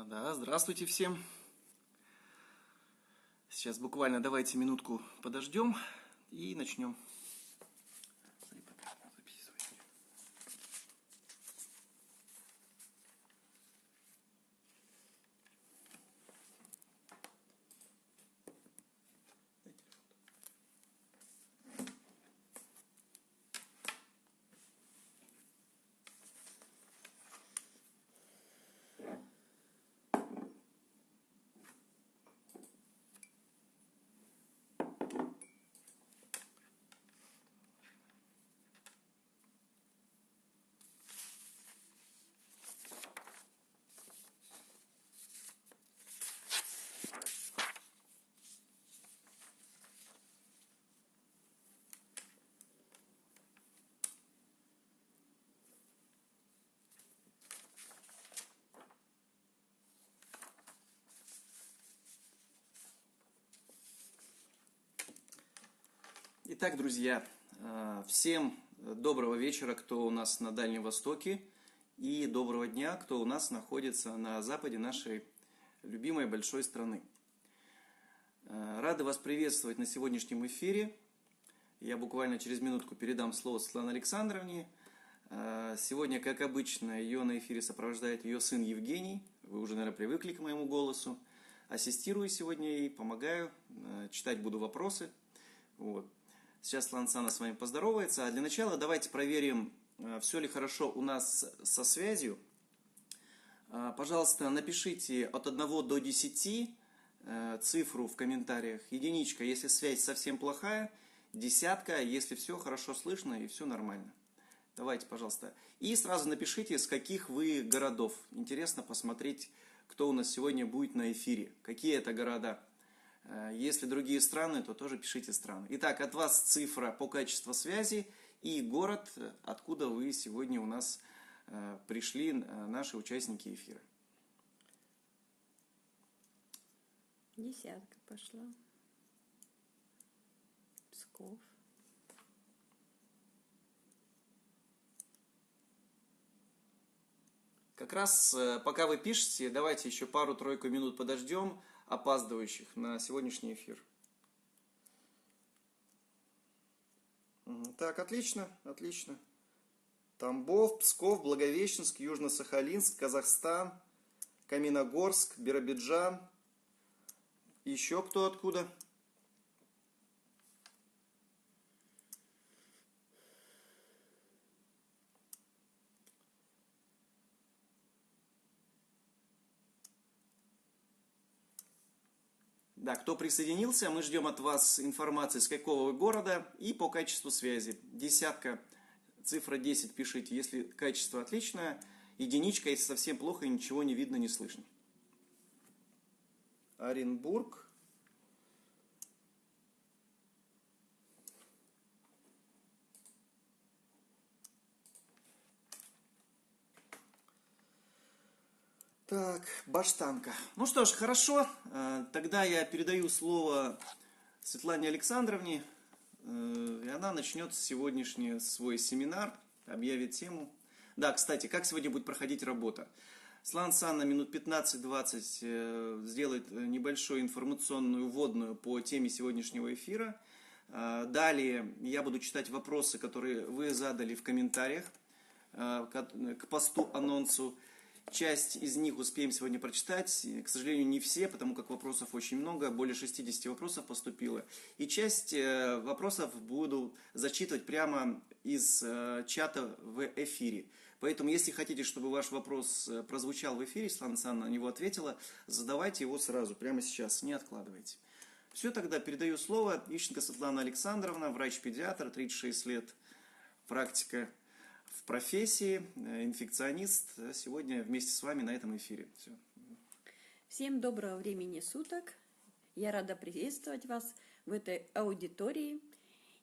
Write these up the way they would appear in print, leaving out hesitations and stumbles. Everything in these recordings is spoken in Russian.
Да, здравствуйте всем. Сейчас буквально давайте минутку подождем и начнем. Итак, друзья, всем доброго вечера, кто у нас на Дальнем Востоке, и доброго дня, кто у нас находится на западе нашей любимой большой страны. Рады вас приветствовать на сегодняшнем эфире. Я буквально через минутку передам слово Светлане Александровне. Сегодня, как обычно, ее на эфире сопровождает ее сын Евгений. Вы уже, наверное, привыкли к моему голосу. Ассистирую сегодня ей, помогаю, читать буду вопросы. Вот. Сейчас Светлана Александровна с вами поздоровается. А для начала давайте проверим, все ли хорошо у нас со связью. Пожалуйста, напишите от 1 до 10 цифру в комментариях. Единичка, если связь совсем плохая. Десятка, если все хорошо слышно и все нормально. Давайте, пожалуйста. И сразу напишите, с каких вы городов. Интересно посмотреть, кто у нас сегодня будет на эфире. Какие это города. Если другие страны, то тоже пишите страны. Итак, от вас цифра по качеству связи и город, откуда вы сегодня у нас пришли, наши участники эфира. Десятка пошла. Псков. Как раз пока вы пишете, давайте еще пару-тройку минут подождем опаздывающих на сегодняшний эфир. Так, отлично, отлично. Тамбов, Псков, Благовещенск, Южно-Сахалинск, Казахстан, Каменогорск, Биробиджан. Еще кто откуда? Да, кто присоединился, мы ждем от вас информации, с какого вы города и по качеству связи. Десятка, цифра 10 пишите, если качество отличное. Единичка, если совсем плохо и ничего не видно, не слышно. Оренбург. Так, Баштанка. Ну что ж, хорошо. Тогда я передаю слово Светлане Александровне. И она начнет сегодняшний свой семинар, объявит тему. Да, кстати, как сегодня будет проходить работа? Светлана Александровна минут 15-20 сделает небольшую информационную вводную по теме сегодняшнего эфира. Далее я буду читать вопросы, которые вы задали в комментариях к посту-анонсу. Часть из них успеем сегодня прочитать, к сожалению, не все, потому как вопросов очень много, более 60 вопросов поступило. И часть вопросов буду зачитывать прямо из чата в эфире. Поэтому, если хотите, чтобы ваш вопрос прозвучал в эфире, Светлана Александровна на него ответила, задавайте его сразу, прямо сейчас, не откладывайте. Все, тогда передаю слово. Ищенко Светлана Александровна, врач-педиатр, 36 лет, практика в профессии, инфекционист. Сегодня вместе с вами на этом эфире. Все. Всем доброго времени суток. Я рада приветствовать вас в этой аудитории.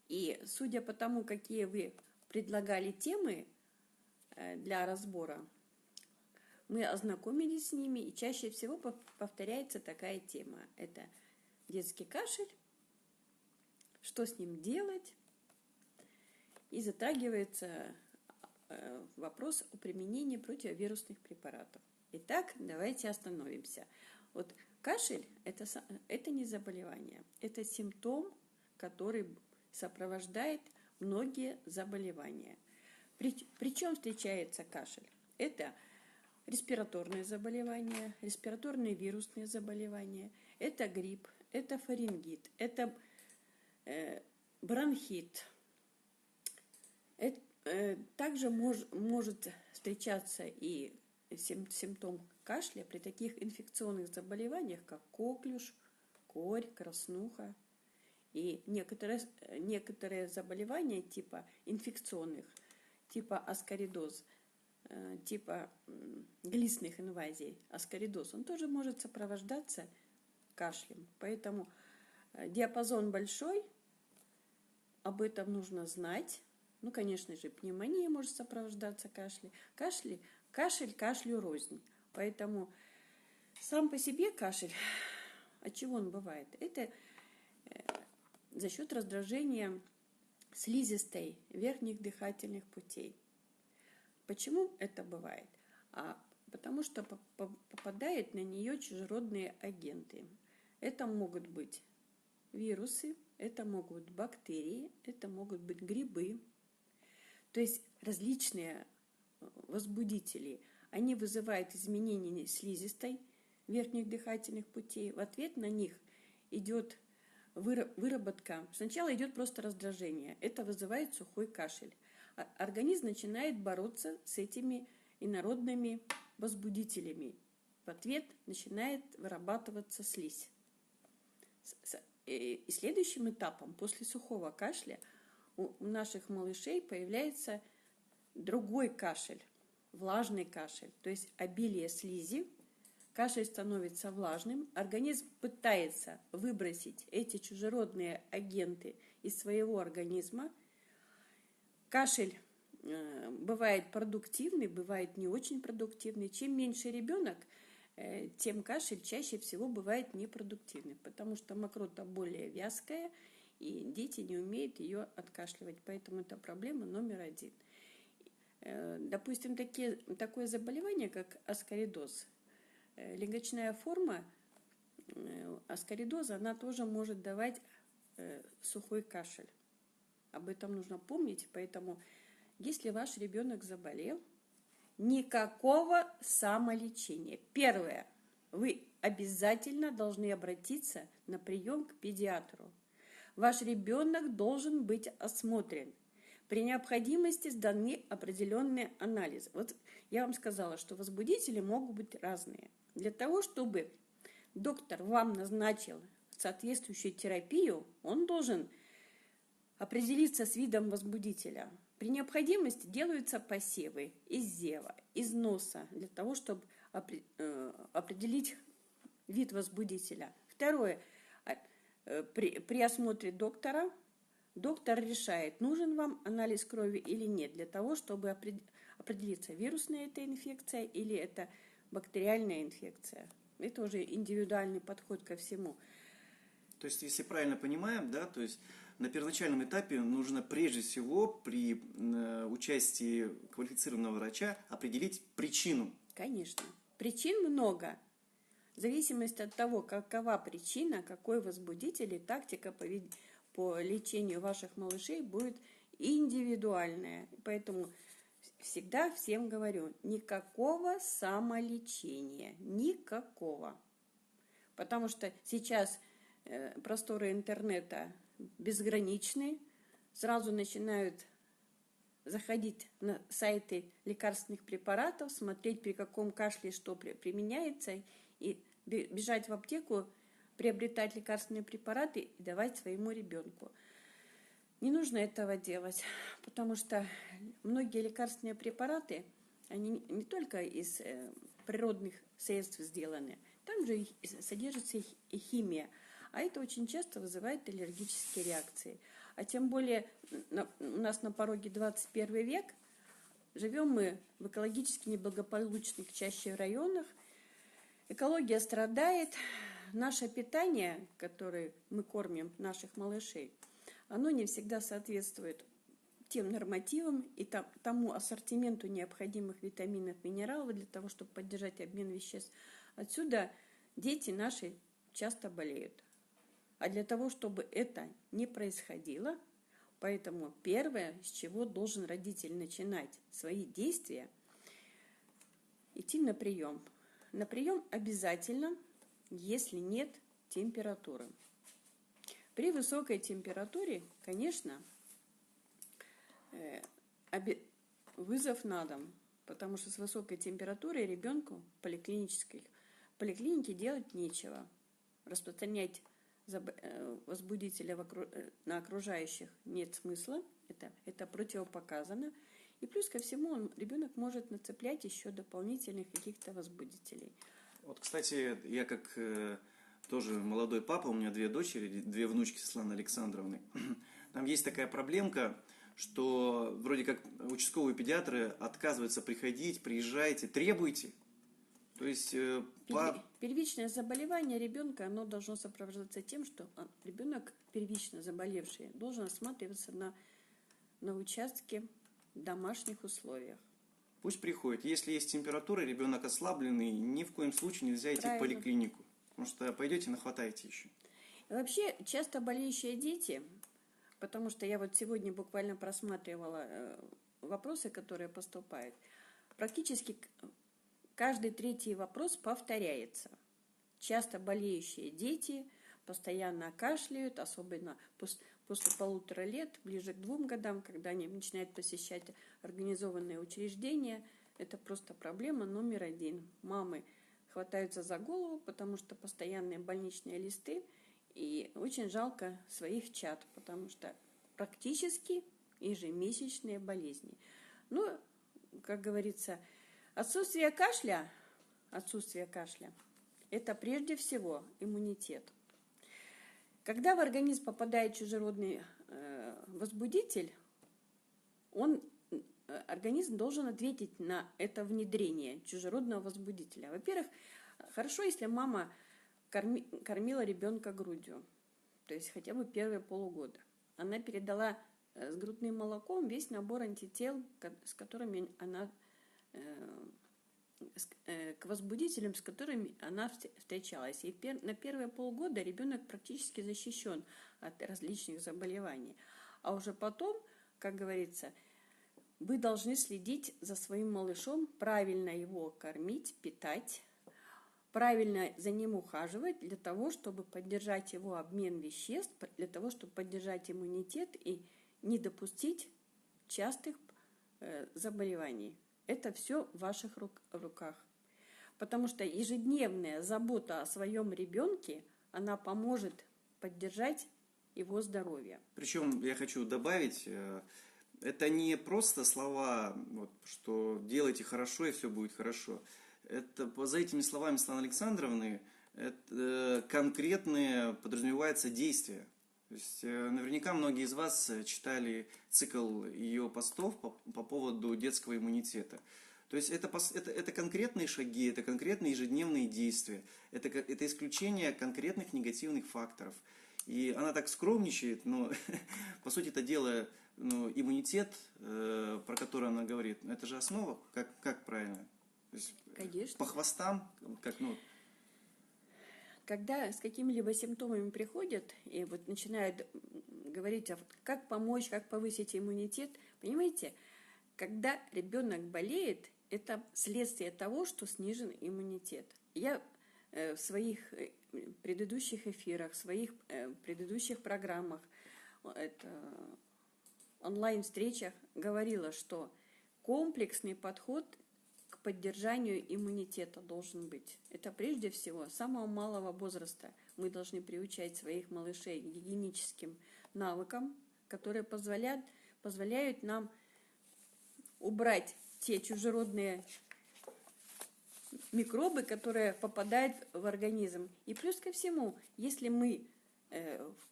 И судя по тому, какие вы предлагали темы для разбора, мы ознакомились с ними, и чаще всего повторяется такая тема. Это детский кашель, что с ним делать, и затрагивается вопрос о применении противовирусных препаратов. Итак, давайте остановимся. Вот кашель это не заболевание, это симптом, который сопровождает многие заболевания. Причем встречается кашель? Это респираторные заболевания, респираторные вирусные заболевания, это грипп, это фарингит, это бронхит. Также может встречаться и симптом кашля при таких инфекционных заболеваниях, как коклюш, корь, краснуха. И некоторые заболевания типа инфекционных, типа аскаридоз, типа глистных инвазий, аскаридоз, он тоже может сопровождаться кашлем. Поэтому диапазон большой, об этом нужно знать. Ну, конечно же, пневмония может сопровождаться кашлем. Кашель кашлю рознь. Поэтому сам по себе кашель, от чего он бывает? Это за счет раздражения слизистой верхних дыхательных путей. Почему это бывает? Потому что попадают на нее чужеродные агенты. Это могут быть вирусы, это могут быть бактерии, это могут быть грибы. То есть различные возбудители, они вызывают изменения слизистой верхних дыхательных путей. В ответ на них идет выработка. Сначала идет просто раздражение. Это вызывает сухой кашель. Организм начинает бороться с этими инородными возбудителями. В ответ начинает вырабатываться слизь. И следующим этапом после сухого кашля у наших малышей появляется другой кашель, влажный кашель, то есть обилие слизи. Кашель становится влажным, организм пытается выбросить эти чужеродные агенты из своего организма. Кашель бывает продуктивный, бывает не очень продуктивный. Чем меньше ребенок, тем кашель чаще всего бывает непродуктивный, потому что мокрота более вязкая, и дети не умеют ее откашливать. Поэтому это проблема номер один. Допустим, такое заболевание, как аскаридоз. Легочная форма аскаридоза, она тоже может давать сухой кашель. Об этом нужно помнить, поэтому если ваш ребенок заболел, никакого самолечения. Первое. Вы обязательно должны обратиться на прием к педиатру. Ваш ребенок должен быть осмотрен. При необходимости сданы определенные анализы. Вот я вам сказала, что возбудители могут быть разные. Для того, чтобы доктор вам назначил соответствующую терапию, он должен определиться с видом возбудителя. При необходимости делаются посевы из зева, из носа, для того, чтобы определить вид возбудителя. Второе. При осмотре доктора, доктор решает, нужен вам анализ крови или нет, для того, чтобы определиться, вирусная это инфекция или это бактериальная инфекция. Это уже индивидуальный подход ко всему. То есть, если правильно понимаем, да, то есть на первоначальном этапе нужно прежде всего при участии квалифицированного врача определить причину. Конечно. Причин много. В зависимости от того, какова причина, какой возбудитель и тактика по лечению ваших малышей будет индивидуальная. Поэтому всегда всем говорю, никакого самолечения, никакого. Потому что сейчас просторы интернета безграничны, сразу начинают заходить на сайты лекарственных препаратов, смотреть, при каком кашле что применяется, и бежать в аптеку, приобретать лекарственные препараты и давать своему ребенку. Не нужно этого делать, потому что многие лекарственные препараты, они не только из природных средств сделаны, там же содержится и химия, а это очень часто вызывает аллергические реакции. А тем более у нас на пороге 21 век, живем мы в экологически неблагополучных чаще районах, экология страдает, наше питание, которое мы кормим наших малышей, оно не всегда соответствует тем нормативам и тому ассортименту необходимых витаминов, минералов для того, чтобы поддержать обмен веществ. Отсюда дети наши часто болеют. А для того, чтобы это не происходило, поэтому первое, с чего должен родитель начинать свои действия, идти на прием. На прием обязательно, если нет температуры. При высокой температуре, конечно, вызов на дом, потому что с высокой температурой ребенку в поликлинике делать нечего. Распространять возбудителя на окружающих нет смысла, это противопоказано. И плюс ко всему ребенок может нацеплять еще дополнительных каких-то возбудителей. Вот, кстати, я как тоже молодой папа, у меня 2 дочери, 2 внучки Светланы Александровны. Там есть такая проблемка, что вроде как участковые педиатры отказываются приходить, приезжайте, требуйте. То есть первичное заболевание ребенка, оно должно сопровождаться тем, что ребенок, первично заболевший, должен осматриваться на участке в домашних условиях. Пусть приходит. Если есть температура, ребенок ослабленный, ни в коем случае нельзя идти в поликлинику. Потому что пойдете, нахватаете еще. И вообще, часто болеющие дети, потому что я вот сегодня буквально просматривала вопросы, которые поступают, практически каждый 3-й вопрос повторяется. Часто болеющие дети постоянно кашляют, особенно после 1,5 лет, ближе к 2 годам, когда они начинают посещать организованные учреждения. Это просто проблема номер 1. Мамы хватаются за голову, потому что постоянные больничные листы, и очень жалко своих чад, потому что практически ежемесячные болезни. Ну, как говорится, отсутствие кашля – это прежде всего иммунитет. Когда в организм попадает чужеродный возбудитель, организм должен ответить на это внедрение чужеродного возбудителя. Во-первых, хорошо, если мама кормила ребенка грудью, то есть хотя бы первые полгода. Она передала с грудным молоком весь набор антител, с которыми она к возбудителям, с которыми она встречалась. И на первые полгода ребенок практически защищен от различных заболеваний. А уже потом, как говорится, вы должны следить за своим малышом, правильно его кормить, питать, правильно за ним ухаживать для того, чтобы поддержать его обмен веществ, для того, чтобы поддержать иммунитет и не допустить частых заболеваний. Это все в ваших руках. Потому что ежедневная забота о своем ребенке, она поможет поддержать его здоровье. Причем я хочу добавить, это не просто слова, вот, что делайте хорошо и все будет хорошо. Это, за этими словами Светланы Александровны, это конкретные подразумеваются действия. То есть, наверняка многие из вас читали цикл ее постов по поводу детского иммунитета. То есть это конкретные шаги, это конкретные ежедневные действия, это исключение конкретных негативных факторов. И она так скромничает, но по сути это дело, иммунитет, про который она говорит, это же основа, как правильно? То есть, конечно. По хвостам, Когда с какими-либо симптомами приходят и вот начинают говорить, как помочь, как повысить иммунитет, понимаете, когда ребенок болеет, это следствие того, что снижен иммунитет. Я в своих предыдущих эфирах, в своих предыдущих программах, онлайн-встречах говорила, что комплексный подход к поддержанию иммунитета должен быть. Это прежде всего с самого малого возраста мы должны приучать своих малышей к гигиеническим навыкам, которые позволяют нам убрать те чужеродные микробы, которые попадают в организм. И плюс ко всему, если мы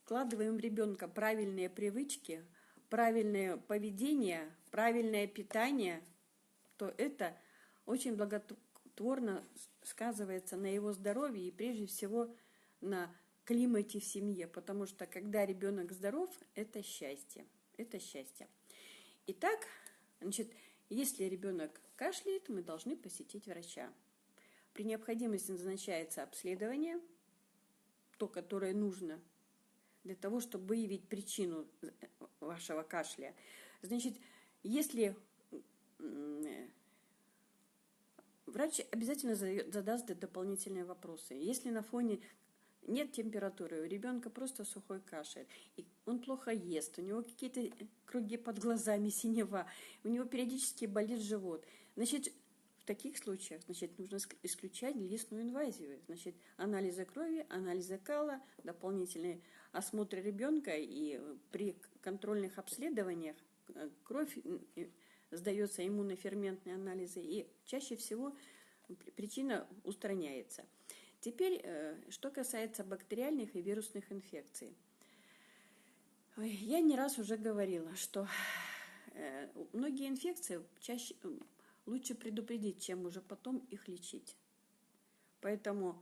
вкладываем в ребенка правильные привычки, правильное поведение, правильное питание, то это очень благотворно сказывается на его здоровье и прежде всего на климате в семье, потому что когда ребенок здоров, это счастье. Это счастье. Итак, значит, если ребенок кашляет, мы должны посетить врача. При необходимости назначается обследование, то, которое нужно для того, чтобы выявить причину вашего кашля. Значит, если врач обязательно задаст дополнительные вопросы. Если на фоне нет температуры, у ребенка просто сухой кашель, и он плохо ест, у него какие-то круги под глазами, синева, у него периодически болит живот, значит, в таких случаях, значит, нужно исключать листную инвазию. Значит, анализы крови, анализы кала, дополнительный осмотр ребенка, и при контрольных обследованиях кровь сдается иммуноферментные анализы, и чаще всего причина устраняется. Теперь, что касается бактериальных и вирусных инфекций. Я не раз уже говорила, что многие инфекции чаще лучше предупредить, чем уже потом их лечить. Поэтому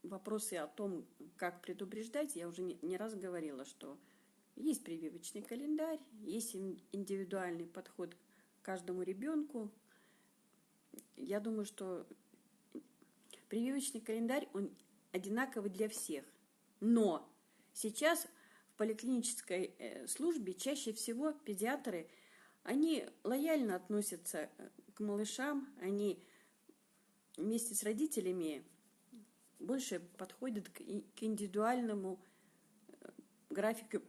вопросы о том, как предупреждать, я уже не раз говорила, что есть прививочный календарь, есть индивидуальный подход к каждому ребенку. Я думаю, что прививочный календарь, он одинаковый для всех. Но сейчас в поликлинической службе чаще всего педиатры, они лояльно относятся к малышам, они вместе с родителями больше подходят к индивидуальному графику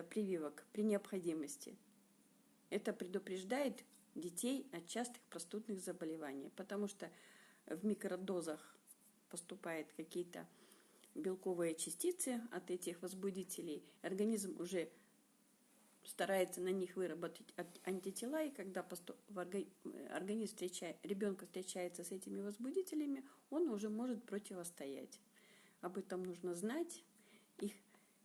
прививок при необходимости. Это предупреждает детей от частых простудных заболеваний, потому что в микродозах поступают какие-то белковые частицы от этих возбудителей. Организм уже старается на них выработать антитела, и когда организм ребенка встречается с этими возбудителями, он уже может противостоять. Об этом нужно знать, их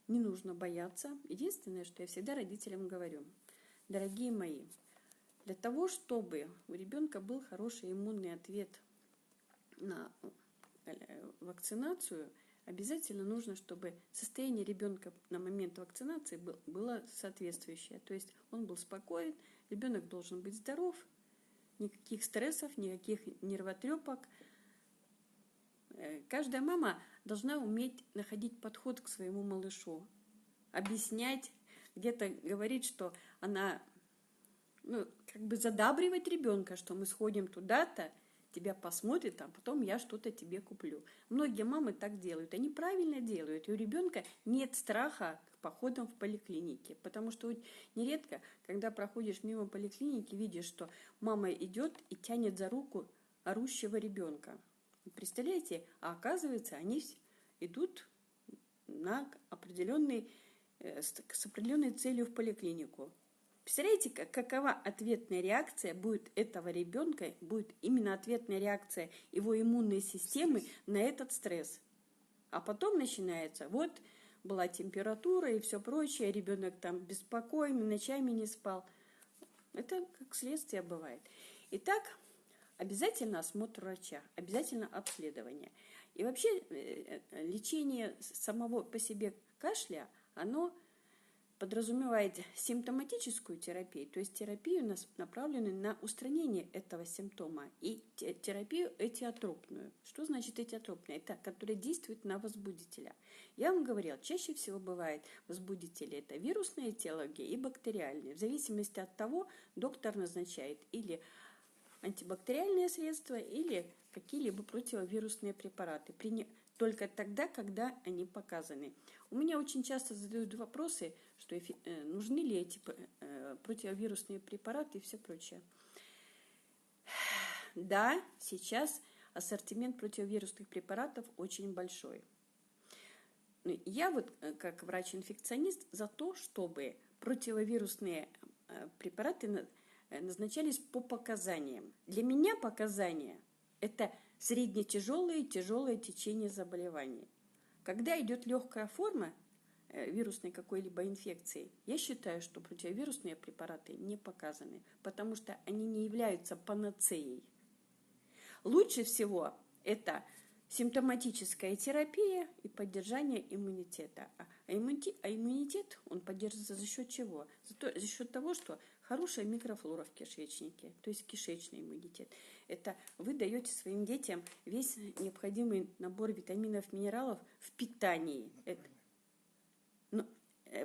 не нужно бояться. Единственное, что я всегда родителям говорю: дорогие мои, для того, чтобы у ребенка был хороший иммунный ответ на вакцинацию, обязательно нужно, чтобы состояние ребенка на момент вакцинации было соответствующее. То есть он был спокоен, ребенок должен быть здоров, никаких стрессов, никаких нервотрепок. Каждая мама должна уметь находить подход к своему малышу, объяснять, где-то говорить, что она, задабривать ребенка, что мы сходим туда-то, тебя посмотрит, а потом я что-то тебе куплю. Многие мамы так делают. Они правильно делают. И у ребенка нет страха к походам в поликлинике. Потому что нередко, когда проходишь мимо поликлиники, видишь, что мама идет и тянет за руку орущего ребенка. Представляете? А оказывается, они идут с определенной целью в поликлинику. Представляете, какова ответная реакция будет этого ребенка, будет именно ответная реакция его иммунной системы на этот стресс. А потом начинается, вот была температура и все прочее, ребенок там беспокойный, ночами не спал. Это как следствие бывает. Итак, обязательно осмотр врача, обязательно обследование. И вообще лечение самого по себе кашля, оно подразумевает симптоматическую терапию, то есть терапию, направленную на устранение этого симптома, и терапию этиотропную. Что значит этиотропная? Это которая действует на возбудителя. Я вам говорила, чаще всего бывает возбудители, это вирусные этиологии и бактериальные. В зависимости от того, доктор назначает или антибактериальные средства, или какие-либо противовирусные препараты. Только тогда, когда они показаны. У меня очень часто задают вопросы, что нужны ли эти противовирусные препараты и все прочее. Да, сейчас ассортимент противовирусных препаратов очень большой. Я как врач-инфекционист, за то, чтобы противовирусные препараты назначались по показаниям. Для меня показания – это средне-тяжелое и тяжелое течение заболеваний. Когда идет легкая форма вирусной какой-либо инфекции, я считаю, что противовирусные препараты не показаны, потому что они не являются панацеей. Лучше всего это симптоматическая терапия и поддержание иммунитета. Иммунитет, он поддерживается за счет чего? За счет того, что хорошая микрофлора в кишечнике, то есть кишечный иммунитет. Это вы даете своим детям весь необходимый набор витаминов, минералов в питании.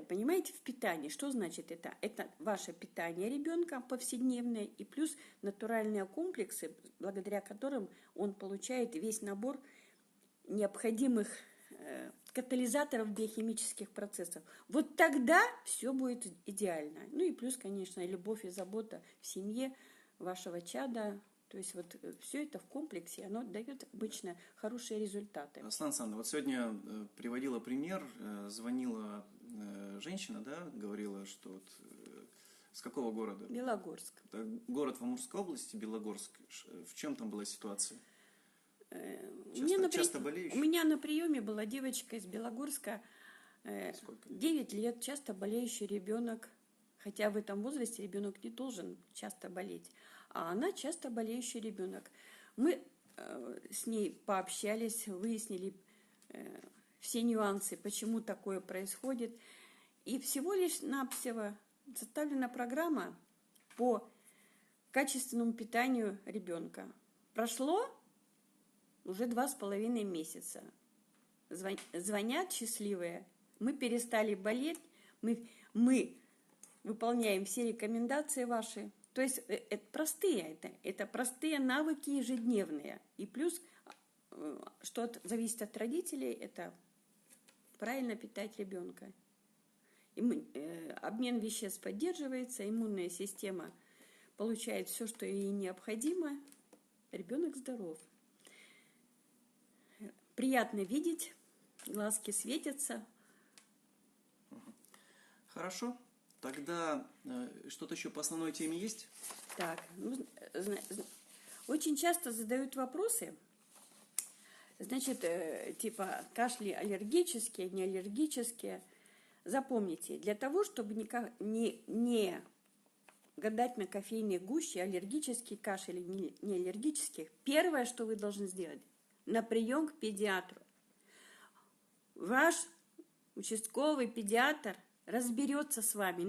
Понимаете, в питании. Что значит это? Это ваше питание ребенка повседневное и плюс натуральные комплексы, благодаря которым он получает весь набор необходимых катализаторов биохимических процессов. Вот тогда все будет идеально. Ну и плюс, конечно, любовь и забота в семье вашего чада. То есть вот все это в комплексе, оно дает обычно хорошие результаты. Светлана Александровна, вот сегодня приводила пример, звонила женщина, да, говорила, что вот, с какого города? Белогорск. Это город в Амурской области, Белогорск. В чем там была ситуация? Часто болеющая? У меня на приеме была девочка из Белогорска, 9 лет, часто болеющий ребенок. Хотя в этом возрасте ребенок не должен часто болеть. А она часто болеющий ребенок. Мы с ней пообщались, выяснили все нюансы, почему такое происходит. И всего лишь навсего составлена программа по качественному питанию ребенка. Прошло уже 2,5 месяца. Звонят счастливые. Мы перестали болеть. Мы выполняем все рекомендации ваши. То есть это простые навыки ежедневные. И плюс, что зависит от родителей, это правильно питать ребенка. Обмен веществ поддерживается, иммунная система получает все, что ей необходимо. Ребенок здоров. Приятно видеть, глазки светятся. Хорошо. Тогда что-то еще по основной теме есть? Так, очень часто задают вопросы, значит, типа кашли аллергические, не аллергические. Запомните, для того, чтобы не гадать на кофейной гуще, аллергический кашель или не аллергический, первое, что вы должны сделать, на прием к педиатру. Ваш участковый педиатр разберется с вами,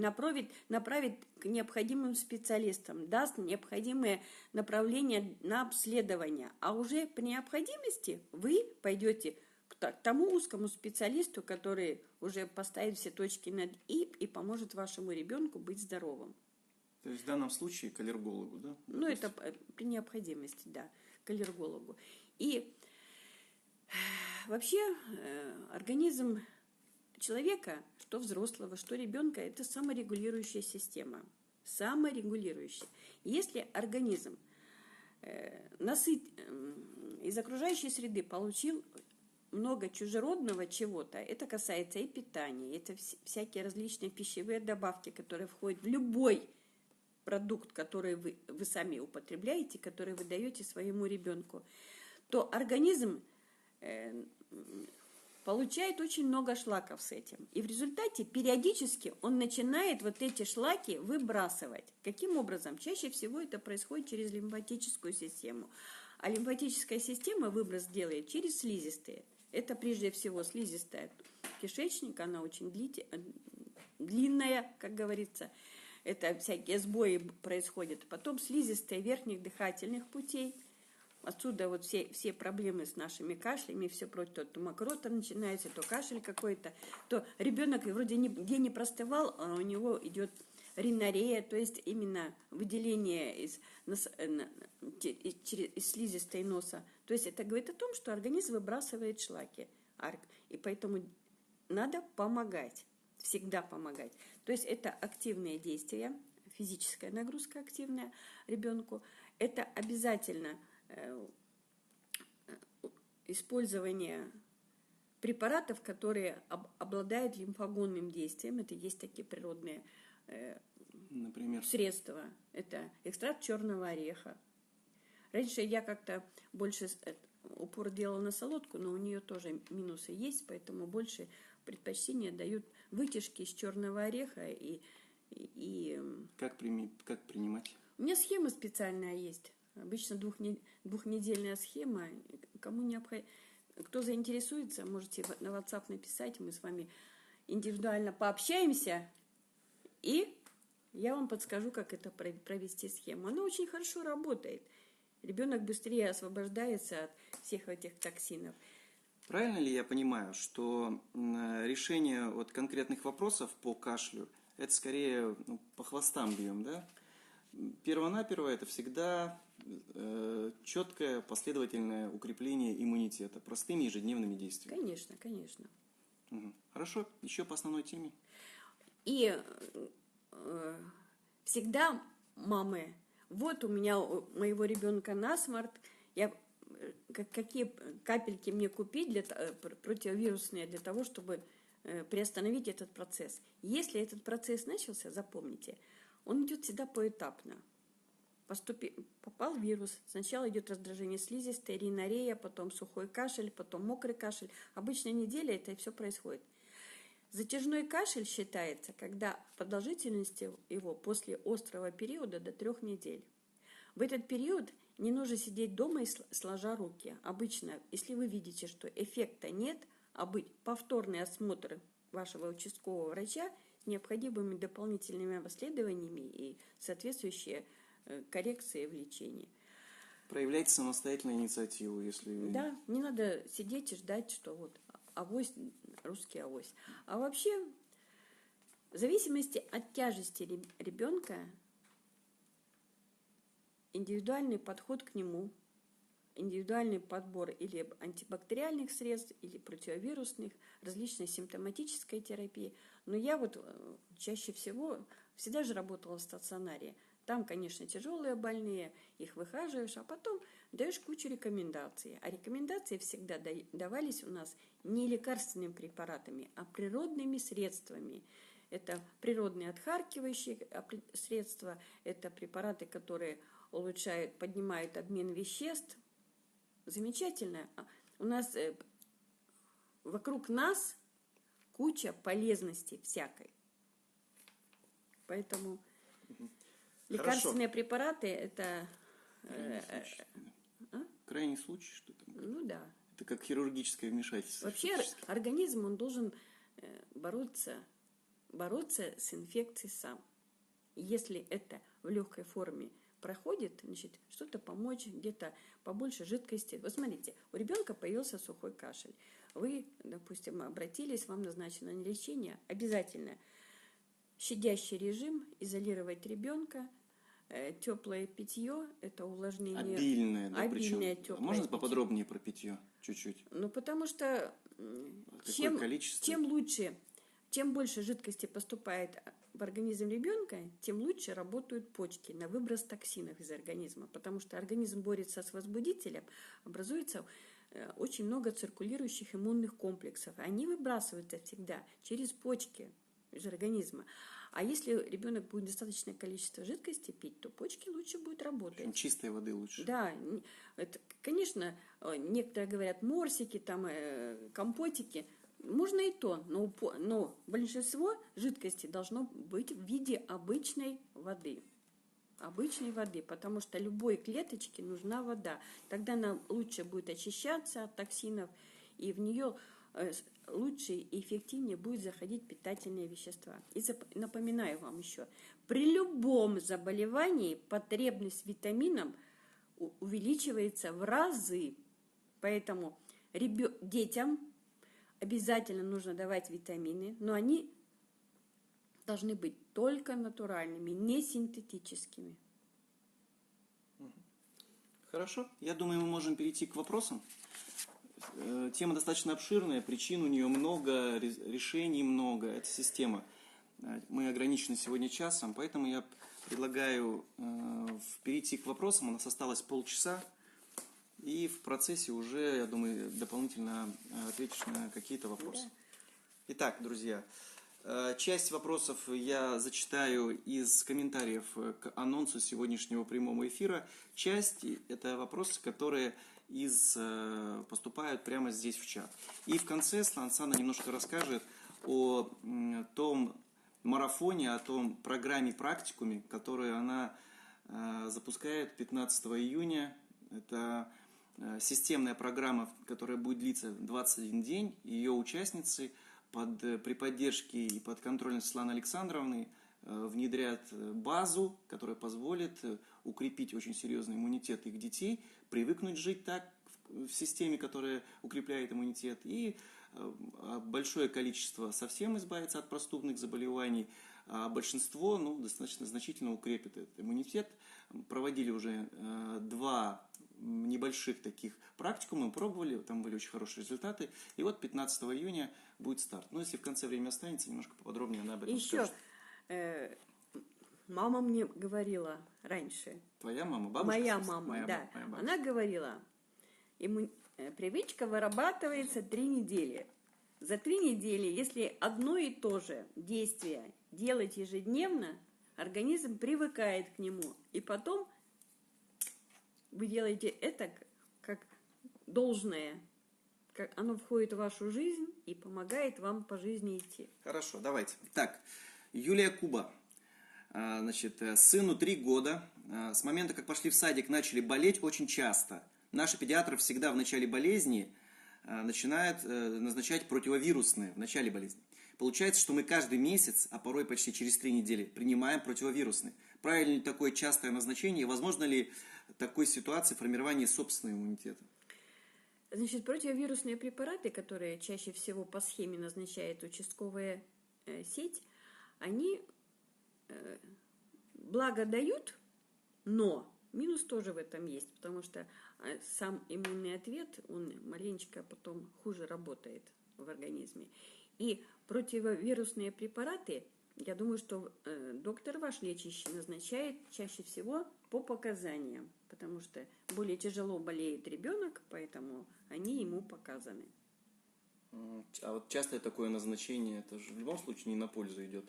направит к необходимым специалистам, даст необходимые направления на обследование. А уже при необходимости вы пойдете к тому узкому специалисту, который уже поставит все точки над и поможет вашему ребенку быть здоровым. То есть в данном случае к аллергологу, да? Ну, это при необходимости, да, к аллергологу. И вообще организм человека, что взрослого, что ребенка, это саморегулирующая система. Саморегулирующая. Если организм из окружающей среды получил много чужеродного чего-то, это касается и питания, это всякие различные пищевые добавки, которые входят в любой продукт, который вы сами употребляете, который вы даете своему ребенку, то организм получает очень много шлаков с этим. И в результате периодически он начинает вот эти шлаки выбрасывать. Каким образом? Чаще всего это происходит через лимфатическую систему. А лимфатическая система выброс делает через слизистые. Это прежде всего слизистая кишечника, она очень длинная, как говорится. Это всякие сбои происходят. Потом слизистые верхних дыхательных путей. Отсюда вот все проблемы с нашими кашлями, все прочее. То мокрота начинается, то кашель какой-то, то ребенок вроде нигде не простывал, а у него идет ринорея, то есть именно выделение из слизистой носа. То есть это говорит о том, что организм выбрасывает шлаки. И поэтому надо помогать, всегда помогать. То есть это активные действия, физическая нагрузка активная ребенку. Это обязательно использование препаратов, которые обладают лимфогонным действием. Это есть такие природные например, средства. Это экстракт черного ореха. Раньше я как-то больше упор делала на солодку, но у нее тоже минусы есть, поэтому больше предпочтения дают вытяжки из черного ореха и Как принимать? У меня схема специальная есть. Обычно двухнедельная схема. Кому необходимо. Кто заинтересуется, можете на WhatsApp написать, мы с вами индивидуально пообщаемся, и я вам подскажу, как это провести схему. Она очень хорошо работает. Ребенок быстрее освобождается от всех этих токсинов. Правильно ли я понимаю, что решение вот конкретных вопросов по кашлю, это скорее по хвостам бьем, да? Первонаперво это всегда четкое, последовательное укрепление иммунитета простыми ежедневными действиями. Конечно, конечно. Угу. Хорошо, еще по основной теме. И всегда мамы, вот у меня, у моего ребенка насморк, какие капельки мне купить противовирусные для того, чтобы приостановить этот процесс. Если этот процесс начался, запомните, он идет всегда поэтапно. Попал вирус, сначала идет раздражение слизистой, ринорея, потом сухой кашель, потом мокрый кашель. Обычно неделя это все происходит. Затяжной кашель считается, когда продолжительность его после острого периода до 3 недель. В этот период не нужно сидеть дома и сложа руки. Обычно, если вы видите, что эффекта нет, повторный осмотр вашего участкового врача с необходимыми дополнительными обследованиями и соответствующие коррекции в лечении. Проявляйте самостоятельную инициативу, если... Да, не надо сидеть и ждать, что вот авось, русский авось. А вообще, в зависимости от тяжести ребенка, индивидуальный подход к нему, индивидуальный подбор или антибактериальных средств, или противовирусных, различной симптоматической терапии. Но я вот чаще всего всегда же работала в стационаре. Там, конечно, тяжелые больные, их выхаживаешь, а потом даешь кучу рекомендаций. А рекомендации всегда давались у нас не лекарственными препаратами, а природными средствами. Это природные отхаркивающие средства, это препараты, которые улучшают, поднимают обмен веществ. Замечательно. У нас вокруг нас куча полезностей всякой. Поэтому лекарственные препараты это... Крайний случай, что там? Ну да. Это как хирургическое вмешательство. Вообще организм, он должен бороться с инфекцией сам. Если это в легкой форме проходит, значит, что-то помочь, где-то побольше жидкости. Вот смотрите, у ребенка появился сухой кашель. Вы, допустим, обратились, вам назначено лечение. Обязательно щадящий режим, изолировать ребенка, теплое питье, это увлажнение. Обильное, да, обильное, причем. теплое Можно питье. поподробнее про питье чуть-чуть? Ну, потому что количество? чем лучше, чем больше жидкости поступает в организм ребенка, тем лучше работают почки на выброс токсинов из организма, потому что организм борется с возбудителем, образуется очень много циркулирующих иммунных комплексов. Они выбрасываются всегда через почки из организма. А если ребенок будет достаточное количество жидкости пить, то почки лучше будут работать. Чистой воды лучше. Да, это, конечно, некоторые говорят морсики, там, компотики. Можно и то, но большинство жидкости должно быть в виде обычной воды. Обычной воды, потому что любой клеточке нужна вода. Тогда она лучше будет очищаться от токсинов, и в нее лучше и эффективнее будет заходить питательные вещества. И напоминаю вам еще, при любом заболевании потребность в витаминах увеличивается в разы. Поэтому детям обязательно нужно давать витамины, но они должны быть только натуральными, не синтетическими. Хорошо. Я думаю, мы можем перейти к вопросам. Тема достаточно обширная, причин у нее много, решений много. Это система. Мы ограничены сегодня часом, поэтому я предлагаю перейти к вопросам. У нас осталось полчаса. И в процессе уже, я думаю, дополнительно ответишь на какие-то вопросы. Да. Итак, друзья, часть вопросов я зачитаю из комментариев к анонсу сегодняшнего прямого эфира. Часть – это вопросы, которые поступают прямо здесь в чат. И в конце Слансана немножко расскажет о том марафоне, о том программе-практикуме, которую она запускает 15 июня. Это системная программа, которая будет длиться 21 день. Ее участницы при поддержке и под контролем Светланы Александровны внедрят базу, которая позволит укрепить очень серьезный иммунитет их детей, привыкнуть жить так в системе, которая укрепляет иммунитет, и большое количество совсем избавится от простудных заболеваний, а большинство достаточно значительно укрепит этот иммунитет. Проводили уже 2 небольших таких практикума, мы пробовали, там были очень хорошие результаты, и вот 15 июня будет старт. Но если в конце времени останется, немножко поподробнее она об этом скажет. Мама мне говорила раньше. Твоя мама? Бабушка? Моя мама, да. Моя бабушка. Она говорила, привычка вырабатывается 3 недели. За 3 недели, если одно и то же действие делать ежедневно, организм привыкает к нему. И потом вы делаете это как должное. Как оно входит в вашу жизнь и помогает вам по жизни идти. Хорошо, давайте. Так, Юлия Куба. Значит, сыну 3 года. С момента, как пошли в садик, начали болеть очень часто. Наши педиатры всегда в начале болезни начинают назначать противовирусные в начале болезни. Получается, что мы каждый месяц, а порой почти через 3 недели, принимаем противовирусные. Правильно ли такое частое назначение? Возможно ли в такой ситуации формирование собственного иммунитета? Значит, противовирусные препараты, которые чаще всего по схеме назначает участковая сеть, они благо дают, но минус тоже в этом есть, потому что сам иммунный ответ, он маленечко потом хуже работает в организме. И противовирусные препараты, я думаю, что доктор ваш лечащий назначает чаще всего по показаниям, потому что более тяжело болеет ребенок, поэтому они ему показаны. А вот частое такое назначение, это же в любом случае не на пользу идет.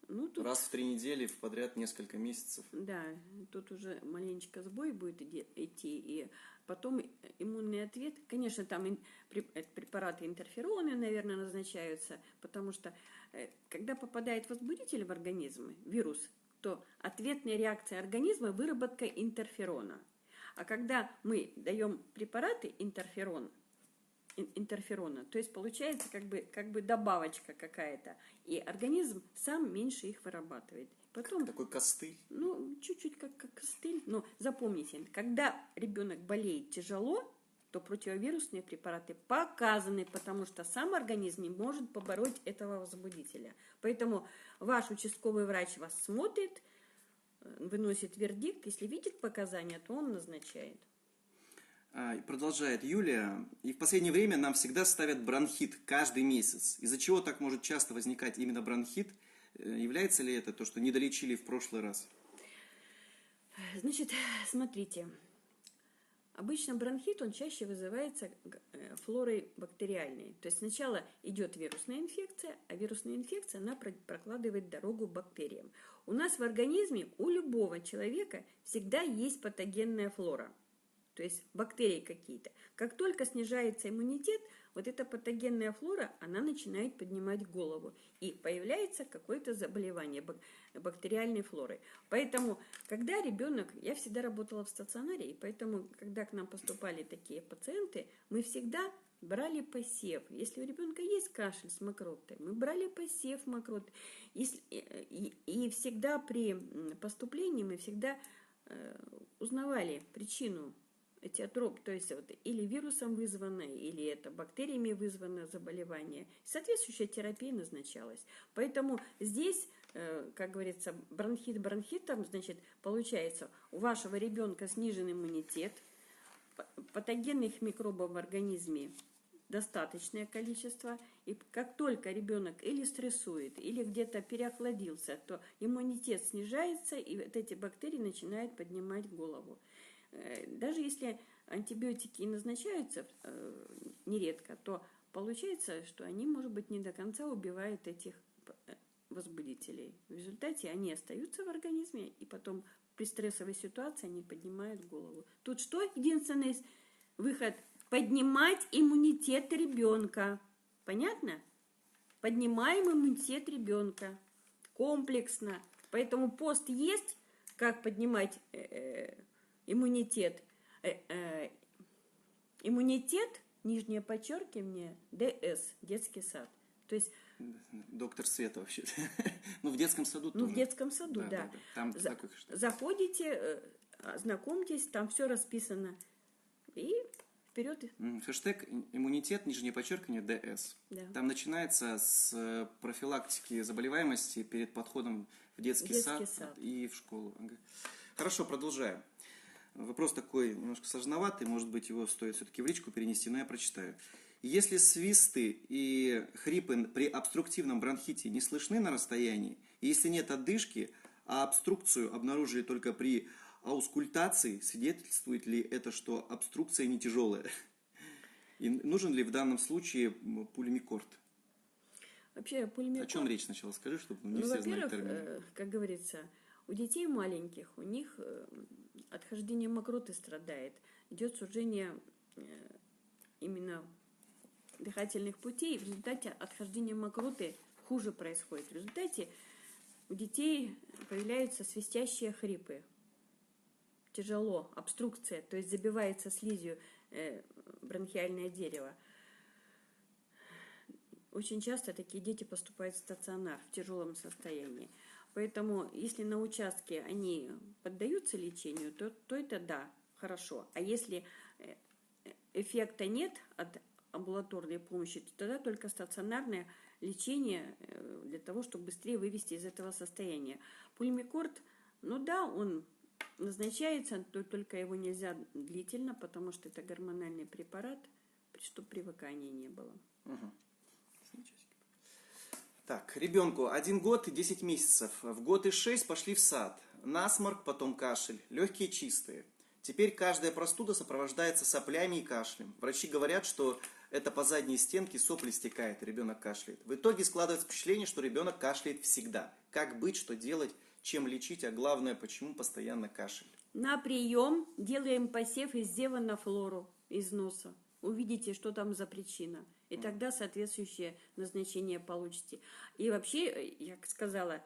Тут, раз в 3 недели подряд несколько месяцев. Да, тут уже маленечко сбой будет идти, и потом иммунный ответ. Конечно, там препараты интерфероны, наверное, назначаются, потому что когда попадает возбудитель в организм, вирус, то ответная реакция организма – выработка интерферона. А когда мы даем препараты интерферона, то есть получается как бы добавочка какая-то, и организм сам меньше их вырабатывает. Потом, такой костыль? Чуть-чуть как костыль. Но запомните, когда ребенок болеет тяжело, то противовирусные препараты показаны, потому что сам организм не может побороть этого возбудителя. Поэтому ваш участковый врач вас смотрит, выносит вердикт, если видит показания, то он назначает. Продолжает Юлия. И в последнее время нам всегда ставят бронхит каждый месяц. Из-за чего так может часто возникать именно бронхит? Является ли это то, что не долечили в прошлый раз? Значит, смотрите. Обычно бронхит, он чаще вызывается флорой бактериальной. То есть сначала идет вирусная инфекция, а вирусная инфекция, она прокладывает дорогу бактериям. У нас в организме, у любого человека всегда есть патогенная флора. То есть бактерии какие-то. Как только снижается иммунитет, вот эта патогенная флора, она начинает поднимать голову. И появляется какое-то заболевание бактериальной флорой. Поэтому, когда ребенок... Я всегда работала в стационаре, и поэтому, когда к нам поступали такие пациенты, мы всегда брали посев. Если у ребенка есть кашель с мокротой, мы брали посев мокроты. И всегда при поступлении мы всегда узнавали причину этиотроп, то есть или вирусом вызвано, или это бактериями вызвано заболевание. Соответствующая терапия назначалась. Поэтому здесь, как говорится, бронхит бронхитом, значит, получается, у вашего ребенка снижен иммунитет, патогенных микробов в организме достаточное количество, и как только ребенок или стрессует, или где-то переохладился, то иммунитет снижается, и вот эти бактерии начинают поднимать голову. Даже если антибиотики назначаются нередко, то получается, что они, может быть, не до конца убивают этих возбудителей. В результате они остаются в организме, и потом при стрессовой ситуации они поднимают голову. Тут что? Единственный выход – поднимать иммунитет ребенка. Понятно? Поднимаем иммунитет ребенка комплексно. Поэтому пост есть, как поднимать иммунитет. Иммунитет, нижнее подчеркивание, ДС, детский сад. То есть, Доктор Света вообще. Ну, в детском саду тоже. в детском саду, да. Там такой хэштег. Заходите, знакомьтесь, там все расписано. И вперед. Хэштег иммунитет, нижнее подчеркивание, ДС. Да. Там начинается с профилактики заболеваемости перед подходом в детский сад и в школу. Хорошо, продолжаем. Вопрос такой немножко сложноватый, может быть, его стоит все-таки в личку перенести, но я прочитаю. Если свисты и хрипы при обструктивном бронхите не слышны на расстоянии, и если нет одышки, а обструкцию обнаружили только при аускультации, свидетельствует ли это, что обструкция не тяжелая? И нужен ли в данном случае пулемикорд? Вообще, пулемикорд... О чем речь сначала скажи, чтобы не все знали термины. Во-первых, как говорится, у детей маленьких, у них отхождение мокроты страдает, идет сужение именно дыхательных путей, в результате отхождения мокроты хуже происходит. В результате у детей появляются свистящие хрипы. Тяжело, обструкция, то есть забивается слизью бронхиальное дерево. Очень часто такие дети поступают в стационар в тяжелом состоянии. Поэтому, если на участке они поддаются лечению, то это да, хорошо. А если эффекта нет от амбулаторной помощи, то тогда только стационарное лечение для того, чтобы быстрее вывести из этого состояния. Пульмикорд, ну да, он назначается, только его нельзя длительно, потому что это гормональный препарат, чтобы привыкания не было. Угу. Так, ребенку 1 год и 10 месяцев. В год и 6 пошли в сад. Насморк, потом кашель. Легкие чистые. Теперь каждая простуда сопровождается соплями и кашлем. Врачи говорят, что это по задней стенке сопли стекает, ребенок кашляет. В итоге складывается впечатление, что ребенок кашляет всегда. Как быть, что делать, чем лечить, а главное, почему постоянно кашель? На прием делаем посев из зева на флору из носа. Увидите, что там за причина. И тогда соответствующее назначение получите. И вообще, я сказала,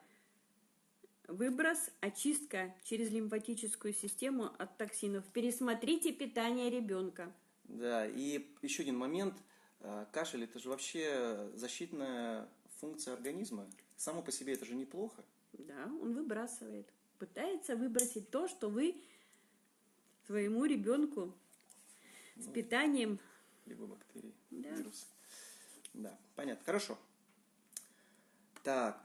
выброс, очистка через лимфатическую систему от токсинов. Пересмотрите питание ребенка. Да, и еще один момент. Кашель – это же вообще защитная функция организма. Само по себе это же неплохо. Да, он выбрасывает. Пытается выбросить то, что вы своему ребенку с питанием... Либо бактерии, да. вирусы. Да, понятно. Хорошо. Так.